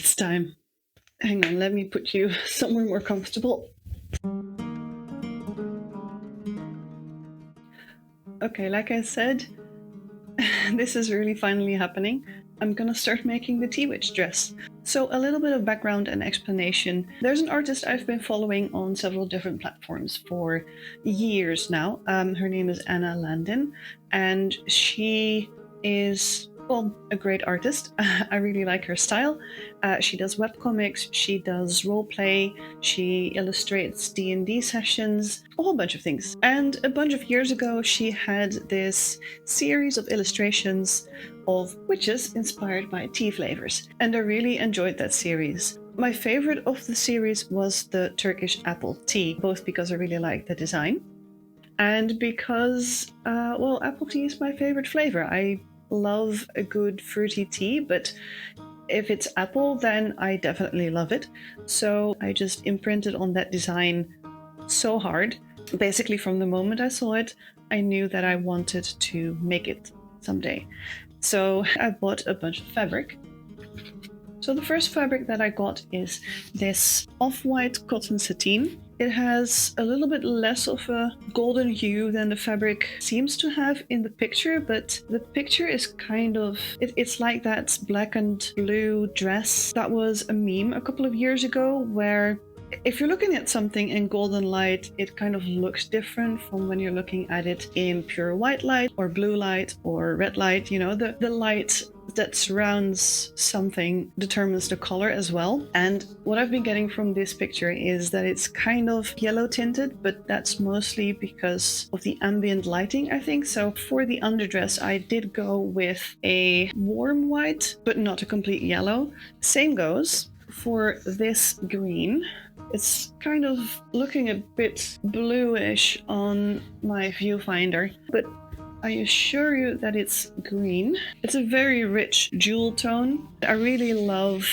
It's time. Hang on, let me put you somewhere more comfortable. Okay, like I said, this is really finally happening. I'm gonna start making the tea witch dress. So a little bit of background and explanation. There's an artist I've been following on several different platforms for years now. Her name is Anna Landin, and she is, well, a great artist. I really like her style. She does webcomics, she does roleplay, she illustrates D&D sessions, a whole bunch of things. And a bunch of years ago, she had this series of illustrations of witches inspired by tea flavors, and I really enjoyed that series. My favorite of the series was the Turkish apple tea, both because I really like the design and because, well, apple tea is my favorite flavor. I love a good fruity tea, but if it's apple, then I definitely love it. So I just imprinted on that design so hard. Basically, from the moment I saw it, I knew that I wanted to make it someday. So I bought a bunch of fabric. So the first fabric that I got is this off-white cotton sateen. It has a little bit less of a golden hue than the fabric seems to have in the picture, but the picture is kind of, it's like that black and blue dress that was a meme a couple of years ago, where if you're looking at something in golden light, it kind of looks different from when you're looking at it in pure white light or blue light or red light. You know, the light that surrounds something determines the color as well. And what I've been getting from this picture is that it's kind of yellow tinted, but that's mostly because of the ambient lighting, I think. So for the underdress, I did go with a warm white, but not a complete yellow. Same goes for this green. It's kind of looking a bit bluish on my viewfinder, but I assure you that it's green. It's a very rich jewel tone. I really love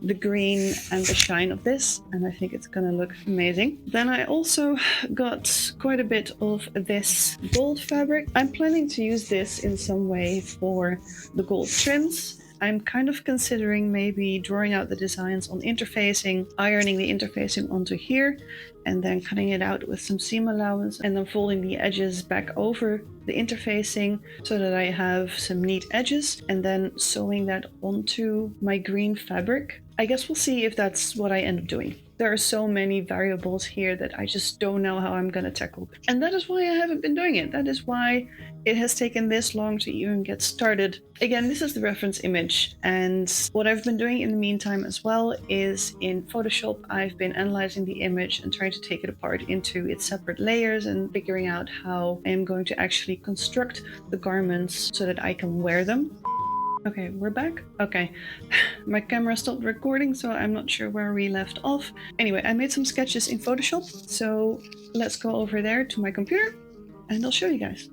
the green and the shine of this, and I think it's gonna look amazing. Then I also got quite a bit of this gold fabric. I'm planning to use this in some way for the gold trims. I'm kind of considering maybe drawing out the designs on interfacing, ironing the interfacing onto here, and then cutting it out with some seam allowance, and then folding the edges back over the interfacing so that I have some neat edges, and then sewing that onto my green fabric. I guess we'll see if that's what I end up doing. There are so many variables here that I just don't know how I'm gonna tackle. And that is why I haven't been doing it. That is why it has taken this long to even get started. Again, this is the reference image, and what I've been doing in the meantime as well is in Photoshop, I've been analyzing the image and trying to take it apart into its separate layers and figuring out how I am going to actually construct the garments so that I can wear them. Okay, we're back. Okay, my camera stopped recording, so I'm not sure where we left off. Anyway, I made some sketches in Photoshop, so let's go over there to my computer and I'll show you guys.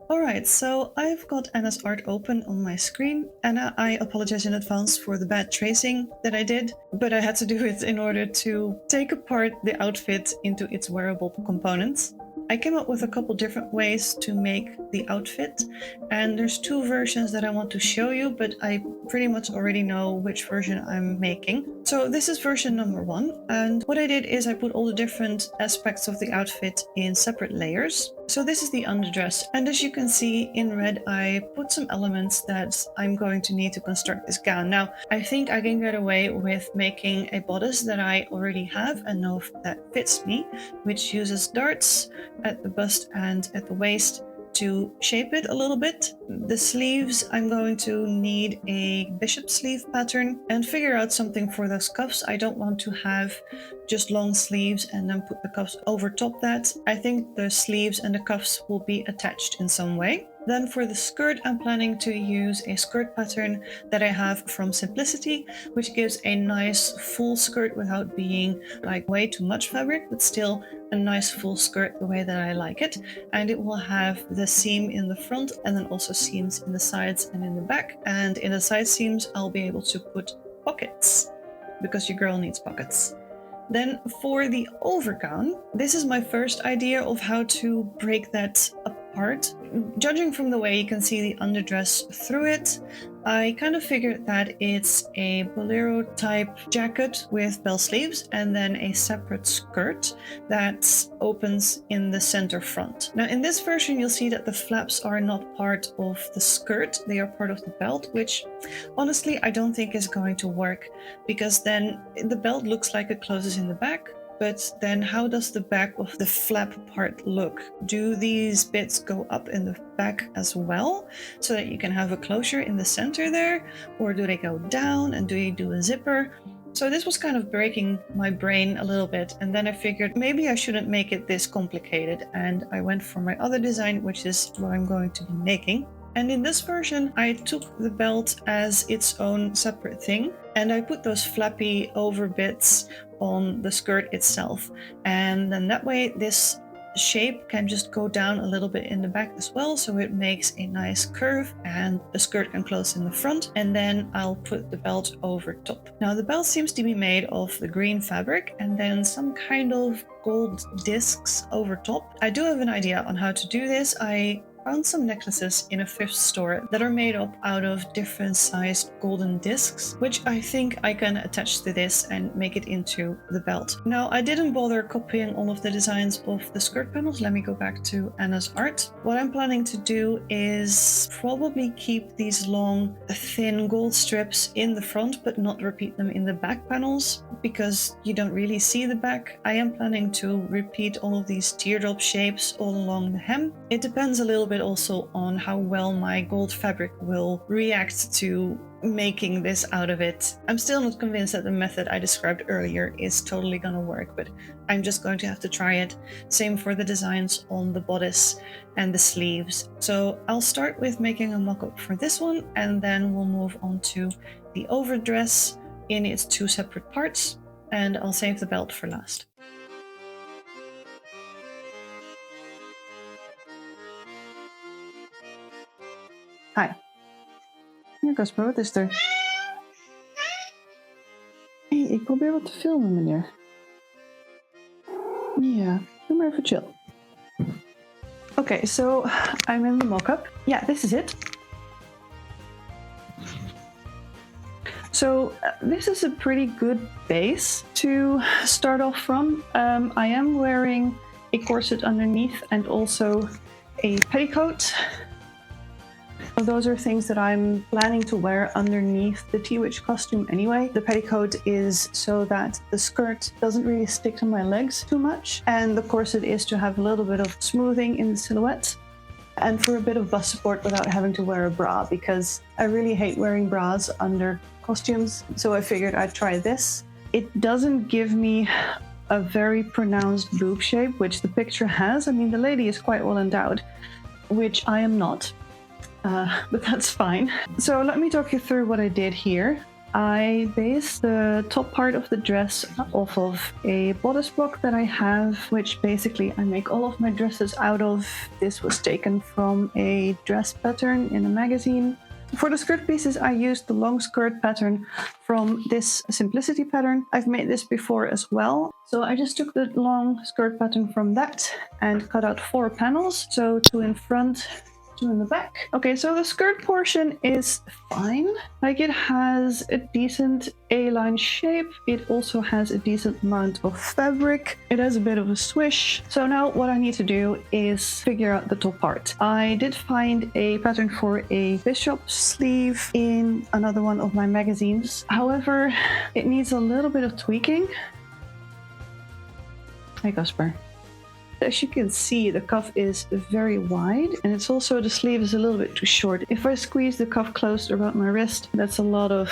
Alright, so I've got Anna's art open on my screen. Anna, I apologize in advance for the bad tracing that I did, but I had to do it in order to take apart the outfit into its wearable components. I came up with a couple different ways to make the outfit, and there's two versions that I want to show you, but I pretty much already know which version I'm making. So this is version number 1, and what I did is I put all the different aspects of the outfit in separate layers. So this is the underdress, and as you can see in red, I put some elements that I'm going to need to construct this gown. Now, I think I can get away with making a bodice that I already have and know that fits me, which uses darts at the bust and at the waist to shape it a little bit. The sleeves, I'm going to need a bishop sleeve pattern and figure out something for those cuffs. I don't want to have just long sleeves and then put the cuffs over top that. I think the sleeves and the cuffs will be attached in some way. Then for the skirt, I'm planning to use a skirt pattern that I have from Simplicity, which gives a nice full skirt without being like way too much fabric, but still a nice full skirt the way that I like it. And it will have the seam in the front and then also seams in the sides and in the back. And in the side seams, I'll be able to put pockets because your girl needs pockets. Then for the overgown, this is my first idea of how to break that apart. Judging from the way you can see the underdress through it, I kind of figured that it's a bolero type jacket with bell sleeves and then a separate skirt that opens in the center front. Now in this version you'll see that the flaps are not part of the skirt, they are part of the belt, which honestly I don't think is going to work, because then the belt looks like it closes in the back. But then how does the back of the flap part look? Do these bits go up in the back as well, so that you can have a closure in the center there? Or do they go down, and do you do a zipper? So this was kind of breaking my brain a little bit, and then I figured maybe I shouldn't make it this complicated, and I went for my other design, which is what I'm going to be making. And in this version, I took the belt as its own separate thing, and I put those flappy over bits on the skirt itself. And then that way, this shape can just go down a little bit in the back as well, so it makes a nice curve, and the skirt can close in the front, and then I'll put the belt over top. Now the belt seems to be made of the green fabric and then some kind of gold discs over top. I do have an idea on how to do this. I found some necklaces in a thrift store that are made up out of different sized golden discs, which I think I can attach to this and make it into the belt. Now, I didn't bother copying all of the designs of the skirt panels. Let me go back to Anna's art. What I'm planning to do is probably keep these long, thin gold strips in the front, but not repeat them in the back panels, because you don't really see the back. I am planning to repeat all of these teardrop shapes all along the hem. It depends a little bit also on how well my gold fabric will react to making this out of it. I'm still not convinced that the method I described earlier is totally gonna work, but I'm just going to have to try it. Same for the designs on the bodice and the sleeves. So I'll start with making a mock-up for this one, and then we'll move on to the overdress in its two separate parts, and I'll save the belt for last. Hi. Ja, Casper, wat is er? Hey, ik probeer wat te filmen, meneer. Ja, doe maar even chill. Okay, so I'm in the mock-up. Yeah, this is it. So this is a pretty good base to start off from. I am wearing a corset underneath and also a petticoat. Those are things that I'm planning to wear underneath the tea witch costume anyway. The petticoat is so that the skirt doesn't really stick to my legs too much, and the corset is to have a little bit of smoothing in the silhouette and for a bit of bust support without having to wear a bra, because I really hate wearing bras under costumes, so I figured I'd try this. It doesn't give me a very pronounced boob shape, which the picture has. I mean, the lady is quite well endowed, which I am not. But that's fine. So let me talk you through what I did here. I based the top part of the dress off of a bodice block that I have, which basically I make all of my dresses out of. This was taken from a dress pattern in a magazine. For the skirt pieces, I used the long skirt pattern from this Simplicity pattern. I've made this before as well. So I just took the long skirt pattern from that and cut out 4 panels. So 2 in front, 2 in the back. Okay, so the skirt portion is fine. Like, it has a decent A-line shape. It also has a decent amount of fabric. It has a bit of a swish. So now what I need to do is figure out the top part. I did find a pattern for a bishop sleeve in another one of my magazines. However, it needs a little bit of tweaking. Hey, Casper. As you can see, the cuff is very wide, and it's also, the sleeve is a little bit too short. If I squeeze the cuff closed around my wrist, that's a lot of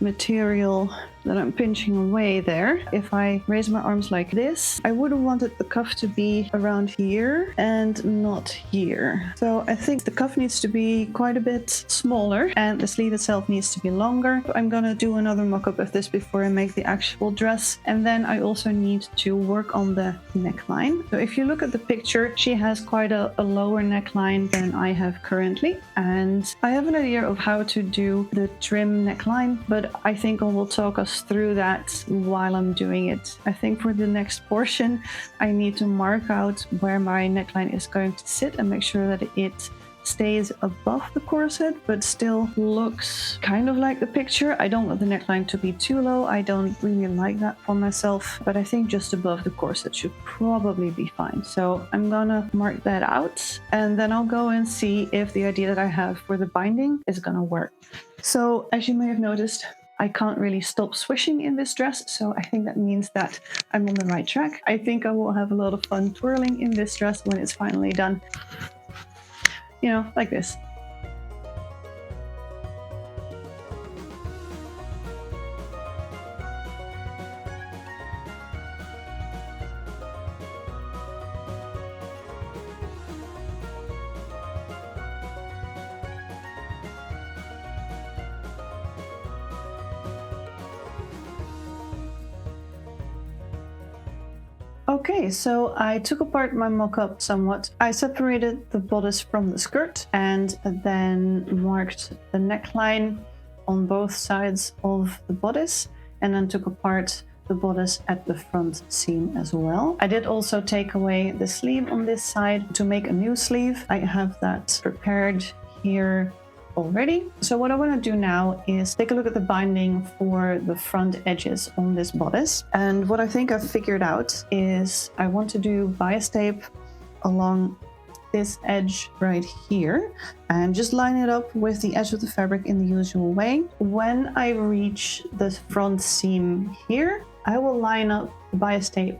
material that I'm pinching away there. If I raise my arms like this, I would have wanted the cuff to be around here and not here. So I think the cuff needs to be quite a bit smaller and the sleeve itself needs to be longer. I'm gonna do another mock-up of this before I make the actual dress. And then I also need to work on the neckline. So if you look at the picture, she has quite a lower neckline than I have currently. And I have an idea of how to do the trim neckline, but I think I will talk us through that while I'm doing it. I think for the next portion, I need to mark out where my neckline is going to sit and make sure that it stays above the corset but still looks kind of like the picture. I don't want the neckline to be too low. I don't really like that for myself, but I think just above the corset should probably be fine. So I'm gonna mark that out, and then I'll go and see if the idea that I have for the binding is gonna work. So as you may have noticed, I can't really stop swishing in this dress, so I think that means that I'm on the right track. I think I will have a lot of fun twirling in this dress when it's finally done. You know, like this. Okay, so I took apart my mock-up somewhat. I separated the bodice from the skirt and then marked the neckline on both sides of the bodice, and then took apart the bodice at the front seam as well. I did also take away the sleeve on this side to make a new sleeve. I have that prepared here already. So what I want to do now is take a look at the binding for the front edges on this bodice. And what I think I've figured out is I want to do bias tape along this edge right here and just line it up with the edge of the fabric in the usual way. When I reach the front seam here, I will line up the bias tape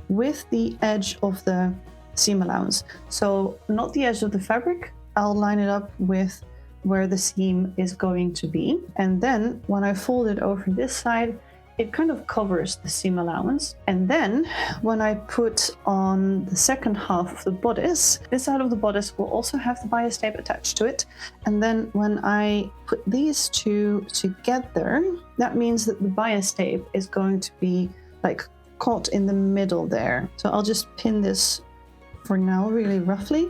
with the edge of the seam allowance. So not the edge of the fabric, I'll line it up with where the seam is going to be. And then when I fold it over this side, it kind of covers the seam allowance. And then when I put on the second half of the bodice, this side of the bodice will also have the bias tape attached to it. And then when I put these two together, that means that the bias tape is going to be like caught in the middle there. So I'll just pin this for now really roughly.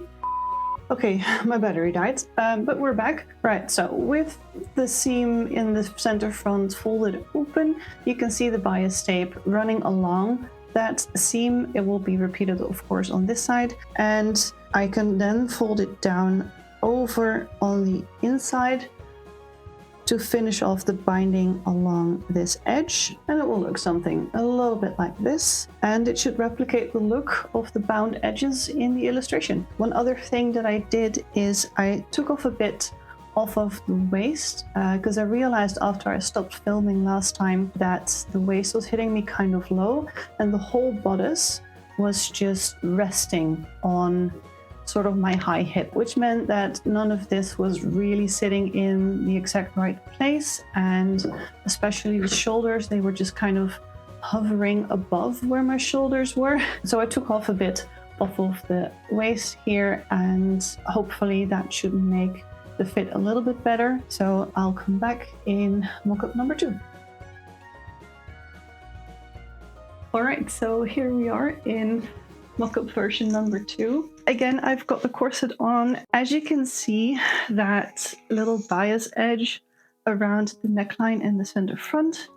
Okay, my battery died, but we're back. Right, so with the seam in the center front folded open, you can see the bias tape running along that seam. It will be repeated, of course, on this side, and I can then fold it down over on the inside to finish off the binding along this edge, and it will look something a little bit like this, and it should replicate the look of the bound edges in the illustration. One other thing that I did is I took off a bit off of the waist because I realized after I stopped filming last time that the waist was hitting me kind of low, and the whole bodice was just resting on sort of my high hip, which meant that none of this was really sitting in the exact right place, and especially the shoulders, they were just kind of hovering above where my shoulders were. So I took off a bit off of the waist here, and hopefully that should make the fit a little bit better. So I'll come back in mock-up number 2. All right, so here we are in mock-up version number 2. Again, I've got the corset on. As you can see, that little bias edge around the neckline and the center front,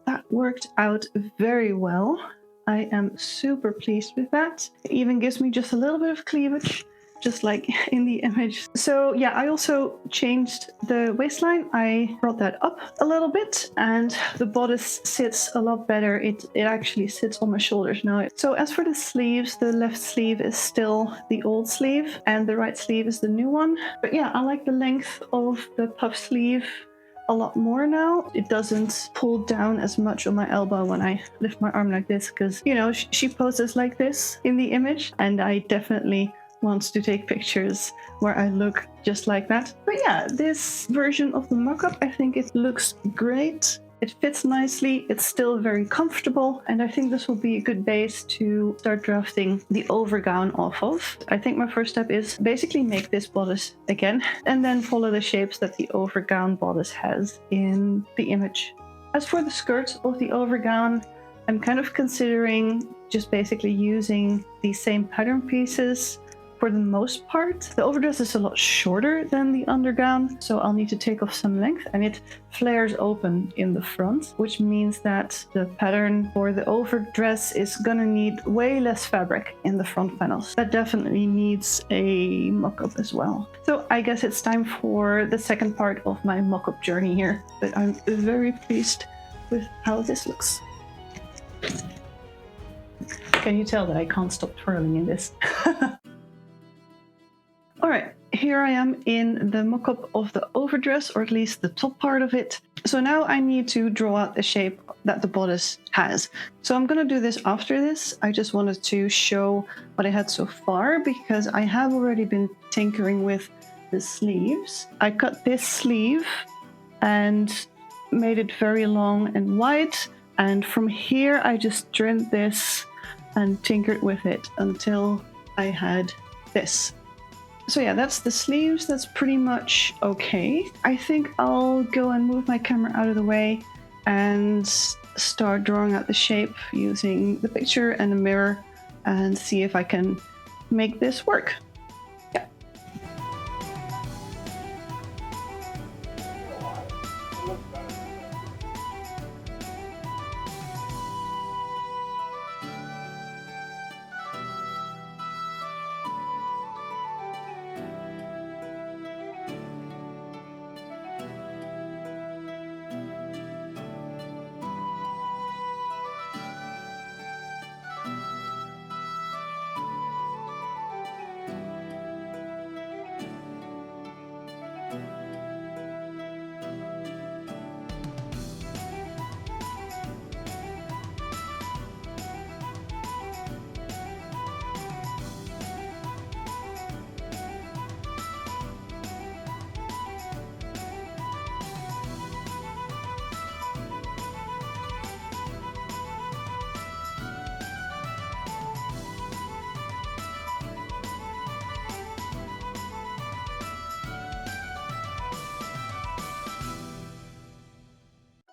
that worked out very well. I am super pleased with that. It even gives me just a little bit of cleavage, just like in the image. So yeah, I also changed the waistline. I brought that up a little bit, and the bodice sits a lot better. It actually sits on my shoulders now. So as for the sleeves, the left sleeve is still the old sleeve and the right sleeve is the new one. But yeah, I like the length of the puff sleeve a lot more now. It doesn't pull down as much on my elbow when I lift my arm like this, because, you know, she poses like this in the image, and I definitely wants to take pictures where I look just like that. But yeah, this version of the mock-up, I think it looks great. It fits nicely, it's still very comfortable, and I think this will be a good base to start drafting the overgown off of. I think my first step is basically make this bodice again, and then follow the shapes that the overgown bodice has in the image. As for the skirt of the overgown, I'm kind of considering just basically using the same pattern pieces for the most part. The overdress is a lot shorter than the undergown, so I'll need to take off some length, and it flares open in the front, which means that the pattern for the overdress is gonna need way less fabric in the front panels. That definitely needs a mock-up as well. So I guess it's time for the second part of my mock-up journey here, but I'm very pleased with how this looks. Can you tell that I can't stop twirling in this? Alright, here I am in the mock-up of the overdress, or at least the top part of it. So now I need to draw out the shape that the bodice has. So I'm gonna do this after this. I just wanted to show what I had so far, because I have already been tinkering with the sleeves. I cut this sleeve and made it very long and wide, and from here I just trimmed this and tinkered with it until I had this. So yeah, that's the sleeves. That's pretty much okay. I think I'll go and move my camera out of the way and start drawing out the shape using the picture and a mirror and see if I can make this work. Yeah.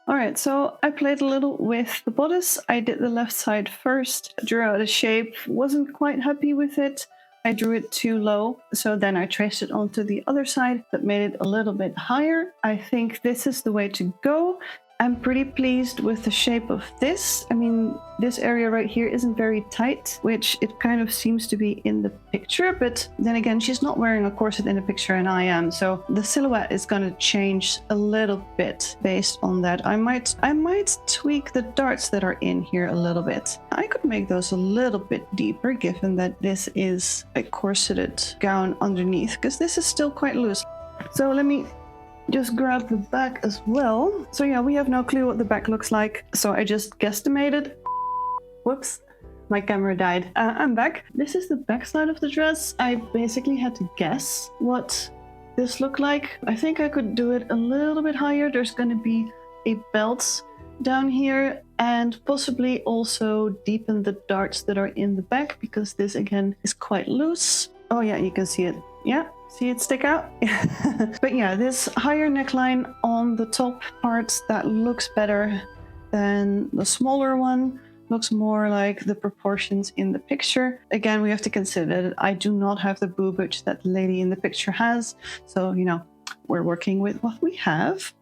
Alright, so I played a little with the bodice. I did the left side first, drew out a shape, wasn't quite happy with it. I drew it too low, so then I traced it onto the other side, but made it a little bit higher. I think this is the way to go. I'm pretty pleased with the shape of this. I mean, this area right here isn't very tight, which it kind of seems to be in the picture, but then again, she's not wearing a corset in the picture and I am, so the silhouette is going to change a little bit based on that. I might tweak the darts that are in here a little bit. I could make those a little bit deeper, given that this is a corseted gown underneath, because this is still quite loose. So let me just grab the back as well. So yeah, we have no clue what the back looks like, so I just guesstimated. Whoops, my camera died. I'm back. This is the back side of the dress. I basically had to guess what this looked like. I think I could do it a little bit higher. There's going to be a belt down here, and possibly also deepen the darts that are in the back, because this again is quite loose. Oh yeah, you can see it. Yeah, see it stick out? But yeah, this higher neckline on the top part, that looks better than the smaller one. Looks more like the proportions in the picture. Again, we have to consider that I do not have the boobage that the lady in the picture has. So, you know, we're working with what we have.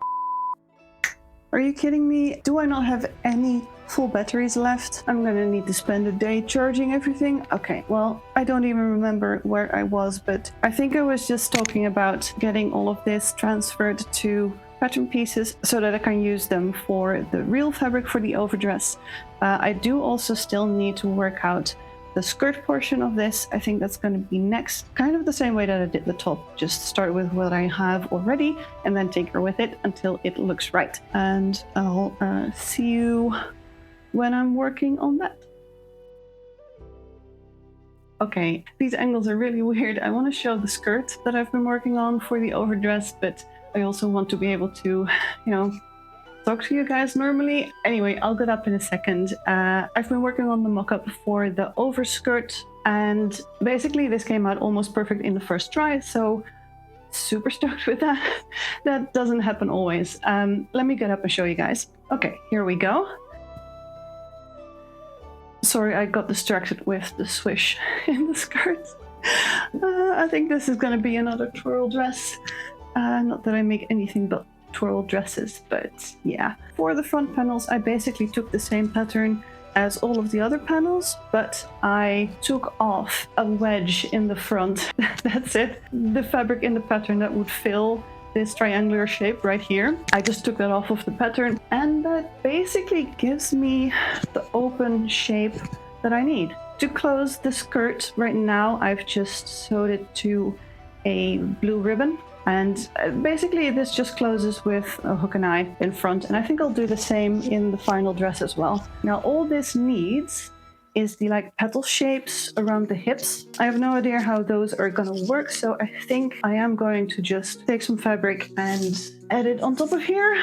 Are you kidding me? Do I not have any full batteries left? I'm gonna need to spend a day charging everything. Okay, well, I don't even remember where I was, but I think I was just talking about getting all of this transferred to pattern pieces so that I can use them for the real fabric for the overdress. I do also still need to work out the skirt portion of this. I think that's going to be next, kind of the same way that I did the top. Just start with what I have already and then tinker with it until it looks right. And I'll see you when I'm working on that. Okay, these angles are really weird. I want to show the skirt that I've been working on for the overdress, but I also want to be able to, you know, talk to you guys normally. Anyway, I'll get up in a second. I've been working on the mock-up for the overskirt, and basically this came out almost perfect in the first try, so super stoked with that. That doesn't happen always. Let me get up and show you guys. Okay, here we go. Sorry, I got distracted with the swish in the skirt. I think this is going to be another twirl dress. Not that I make anything but twirl dresses, but yeah. For the front panels, I basically took the same pattern as all of the other panels, but I took off a wedge in the front. That's it. The fabric in the pattern that would fill this triangular shape right here. I just took that off of the pattern, and that basically gives me the open shape that I need. To close the skirt right now, I've just sewed it to a blue ribbon. And basically this just closes with a hook and eye in front, and I think I'll do the same in the final dress as well. Now all this needs is the like petal shapes around the hips. I have no idea how those are gonna work, so I think I am going to just take some fabric and add it on top of here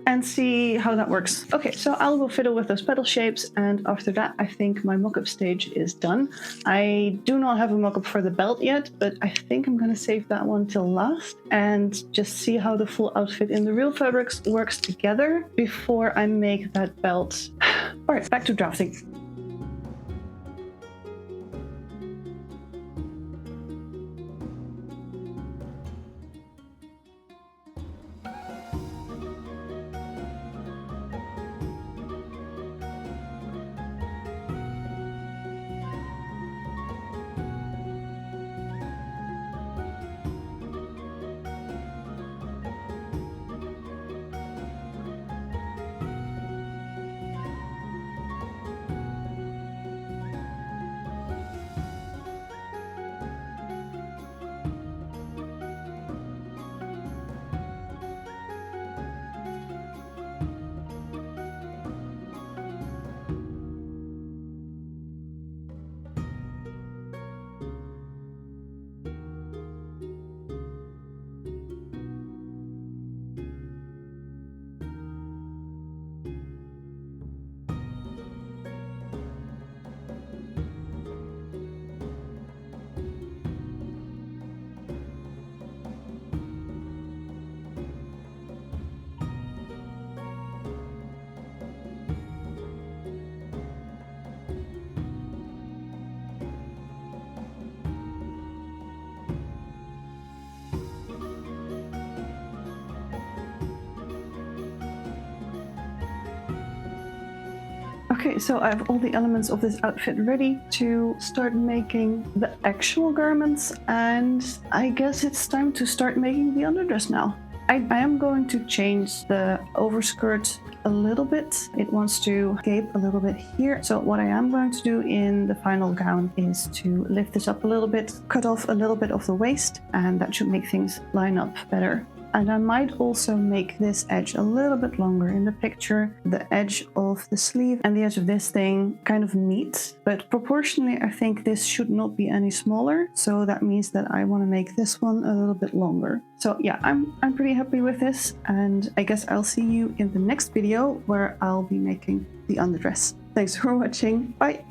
and see how that works. Okay, so I will fiddle with those petal shapes, and after that I think my mock-up stage is done. I do not have a mock-up for the belt yet, but I think I'm gonna save that one till last and just see how the full outfit in the real fabrics works together before I make that belt. Alright, back to drafting. Okay, so I have all the elements of this outfit ready to start making the actual garments, and I guess it's time to start making the underdress now. I am going to change the overskirt a little bit. It wants to gape a little bit here. So what I am going to do in the final gown is to lift this up a little bit, cut off a little bit of the waist, and that should make things line up better. And I might also make this edge a little bit longer. In the picture, the edge of the sleeve and the edge of this thing kind of meet, but proportionally I think this should not be any smaller. So that means that I want to make this one a little bit longer. So yeah, I'm pretty happy with this, and I guess I'll see you in the next video where I'll be making the underdress. Thanks for watching. Bye!